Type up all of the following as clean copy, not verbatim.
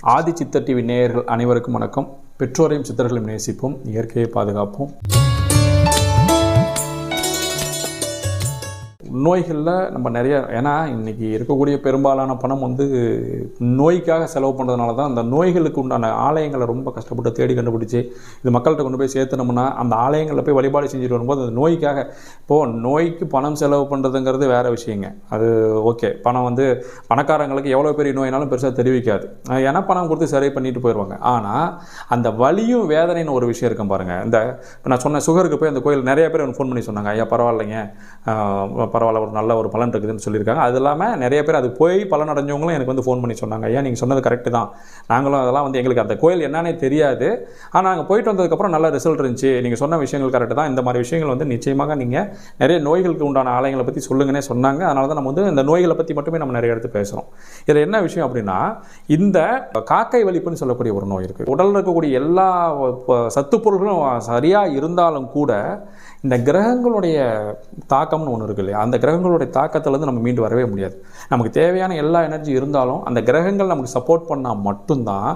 ஆதி சித்தர் டிவி நேயர்கள் அனைவருக்கும் வணக்கம். பெற்றோரையும் சித்தர்களையும் நேசிப்போம், இயற்கையை பாதுகாப்போம். நோய்களில் நம்ம நிறைய, ஏன்னா இன்றைக்கி இருக்கக்கூடிய பெரும்பாலான பணம் நோய்க்காக செலவு பண்ணுறதுனால தான் அந்த நோய்களுக்கு உண்டான ஆலயங்களை ரொம்ப கஷ்டப்பட்டு தேடி கண்டுபிடிச்சி இது மக்கள்கிட்ட கொண்டு போய் சேர்த்துனோம்னா அந்த ஆலயங்களில் போய் வழிபாடு செஞ்சுட்டு வரும்போது அந்த நோய்க்காக, இப்போது நோய்க்கு பணம் செலவு பண்ணுறதுங்கிறது வேறு விஷயங்க. அது ஓகே, பணம் பணக்காரங்களுக்கு எவ்வளோ பெரிய நோயினாலும் பெருசாக தெரிவிக்காது, ஏன்னா பணம் கொடுத்து சரி பண்ணிட்டு போயிடுவாங்க. ஆனால் அந்த வலியும் வேதனைன்னு ஒரு விஷயம் இருக்கும் பாருங்கள். இப்போ நான் சொன்ன சுகருக்கு போய் அந்த கோயில் நிறைய பேர் ஃபோன் பண்ணி சொன்னாங்க, ஐயா பரவாயில்லைங்க, பரவாயில்ல, ஒரு நல்ல ஒரு பலன் இருக்குதுன்னு சொல்லியிருக்காங்க. அது இல்லாமல் நிறைய பேர் அது போய் பலன் அடைஞ்சவங்களும் எனக்கு ஃபோன் பண்ணி சொன்னாங்க, ஐயா நீங்கள் சொன்னது கரெக்டு தான், நாங்களும் அதெல்லாம் எங்களுக்கு அந்த கோயில் என்னன்னே தெரியாது, ஆனால் நாங்கள் போயிட்டு வந்ததுக்கப்புறம் நல்ல ரிசல்ட் இருந்துச்சு, நீங்கள் சொன்ன விஷயங்கள் கரெக்டு தான், இந்த மாதிரி விஷயங்கள் நிச்சயமாக நீங்கள் நிறைய நோய்களுக்கு உண்டான ஆலயங்களை பற்றி சொல்லுங்கன்னே சொன்னாங்க. அதனால தான் நம்ம இந்த நோய்களை பற்றி மட்டுமே நம்ம நிறைய எடுத்து பேசுகிறோம். இதில் என்ன விஷயம் அப்படின்னா, இந்த காக்கை வலிப்புன்னு சொல்லக்கூடிய ஒரு நோய் இருக்குது. உடலில் இருக்கக்கூடிய எல்லா சத்து பொருள்களும் சரியாக இருந்தாலும் கூட இந்த கிரகங்களுடைய தாக்கம்னு ஒன்று இருக்கு இல்லையா, அந்த கிரகங்களுடைய தாக்கத்திலேருந்து நம்ம மீண்டு வரவே முடியாது. நமக்கு தேவையான எல்லா எனர்ஜி இருந்தாலும் அந்த கிரகங்கள் நமக்கு சப்போர்ட் பண்ணால் மட்டும்தான்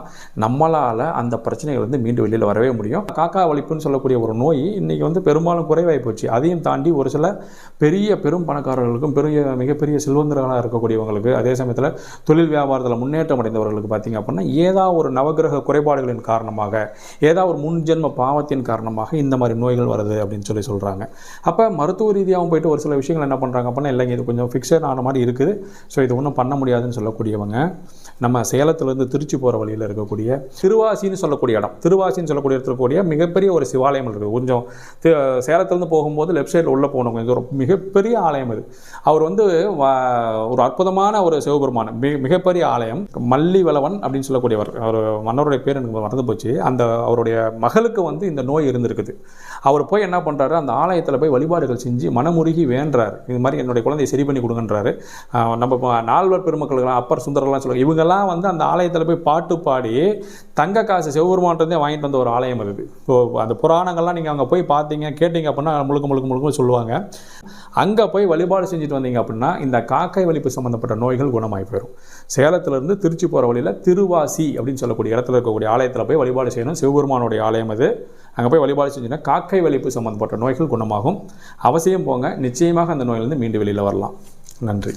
நம்மளால் அந்த பிரச்சனைகள் மீண்டு வெளியில் வரவே முடியும். காக்கா வலிப்புன்னு சொல்லக்கூடிய ஒரு நோய் இன்றைக்கி பெரும்பாலும் குறைவாகி போச்சு. அதையும் தாண்டி ஒரு சில பெரும் பணக்காரர்களுக்கும் மிகப்பெரிய செல்வந்தர்களாக இருக்கக்கூடியவங்களுக்கு, அதே சமயத்தில் தொழில் வியாபாரத்தில் முன்னேற்றம் அடைந்தவர்களுக்கு பார்த்திங்க அப்படின்னா ஏதாவது ஒரு நவகிரக குறைபாடுகளின் காரணமாக, ஏதாவது ஒரு முன்ஜென்ம பாவத்தின் காரணமாக இந்த மாதிரி நோய்கள் வருது அப்படின்னு சொல்கிறாங்க. அப்போ மருத்துவ ரீதியாகவும் போயிட்டு ஒரு சில விஷயங்கள் என்ன பண்ணுறாங்க அப்படின்னா, இல்லைங்க இது கொஞ்சம் ஃபிக்ஸட் ஆன மாதிரி இருக்குது, ஸோ இது ஒன்றும் பண்ண முடியாதுன்னு சொல்லக்கூடியவங்க நம்ம சேலத்துலேருந்து திருச்சி போகிற வழியில் இருக்கக்கூடிய திருவாசின்னு சொல்லக்கூடிய இடம், திருவாசின்னு சொல்லக்கூடிய இடத்துல மிகப்பெரிய ஒரு சிவாலயம் இருக்குது. கொஞ்சம் சேலத்துலேருந்து போகும்போது லெஃப்ட் சைடில் உள்ளே போகணும், இது ஒரு மிகப்பெரிய ஆலயம். இது அவர் ஒரு அற்புதமான ஒரு சிவபெருமான், மிகப்பெரிய ஆலயம். மல்லிவளவன் அப்படின்னு சொல்லக்கூடியவர், அவர் மன்னருடைய பேர் எனக்கு மறந்து போச்சு. அந்த அவருடைய மகளுக்கு இந்த நோய் இருந்திருக்குது. அவர் போய் என்ன பண்ணுறாரு, அந்த ஆலயத்தில் போய் வழிபாடுகள் செஞ்சு மனமுருகி வேண்டுறாரு, இது மாதிரி என்னுடைய குழந்தையை சரி பண்ணி கொடுங்கன்றாரு. நம்ம நால்வர் பெருமக்களுக்கெல்லாம், அப்பர் சுந்தரெல்லாம் சொல்லுவாங்க, இவங்கெல்லாம் அந்த ஆலயத்தில் போய் பாட்டு பாடி தங்க காசு சிவபெருமான்ட்டே வாங்கிட்டு வந்த ஒரு ஆலயம் அது. ஸோ அந்த புராணங்கள்லாம் நீங்கள் அங்கே போய் பார்த்தீங்க கேட்டிங்க அப்படின்னா முழுக்க சொல்லுவாங்க. அங்கே போய் வழிபாடு செஞ்சுட்டு வந்தீங்க அப்படின்னா இந்த காக்கை வலிப்பு சம்மந்தப்பட்ட நோய்கள் குணமாகி போயிடும். சேலத்திலேருந்து திருச்சி போகிற வழியில் திருவாசி அப்படின்னு சொல்லக்கூடிய இடத்துல இருக்கக்கூடிய ஆலயத்தில் போய் வழிபாடு செய்யணும். சிவபெருமானுடைய ஆலயம் அது. அங்கே போய் வழிபாடு செஞ்சுன்னா காக்கை வலிப்பு சம்மந்தப்பட்ட நோய்கள் குணமாகும். அவசியம் போங்க, நிச்சயமாக அந்த நோயிலிருந்து மீண்டு வெளியில் வரலாம். நன்றி.